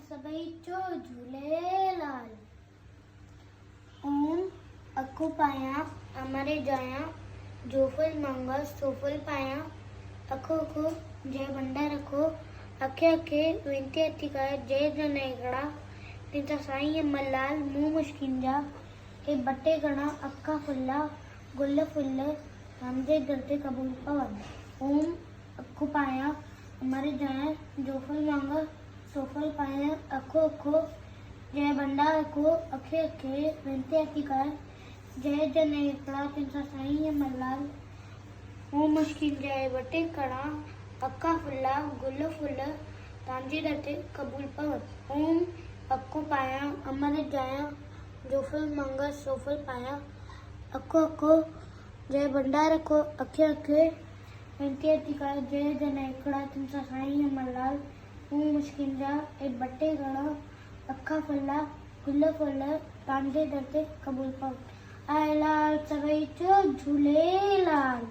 सभई चो झूलेलाल। ओम अखो पाया अमरे जाया जोफल मंगा सोफल पाया अखो अखो जय भंडार रखो अखे अखे विनती अतिका जय जनेगड़ा तिंता साई मल्लाल मुंह मुश्किंजा ए बट्टे गणा अक्का फुल्ला गुल्ल फुल्ल हमदे दर्दे कबूल पवन। ओम अखो पाया अमरे जाया जोफल मंगा सोफल पाया अखो अखो जय भंडार रखो अखे अखे विनती अतिका जय जनेगड़ा तिंता साई मल्लाल मुंह मुश्किल जाए बटे कड़ा अक्का फुल्ला गुल्ल फुल्ल तांजी दर्दे कबूल पवन। ओम अक्को पाया अमर जाया जोफल मंगा सोफल पाया अक्को अक्को जय भंडार रखो अखे अखे विनती अतिका जय जनेगड़ा तिंता साई मल्लाल मुंह मुश्किल जा ए बट्टे गड़ा अक्का फुल्ला गुल्ल फुल्ल तांजे दर्दे कबूल पवन। आए लाल सभई चो झूलेलाल।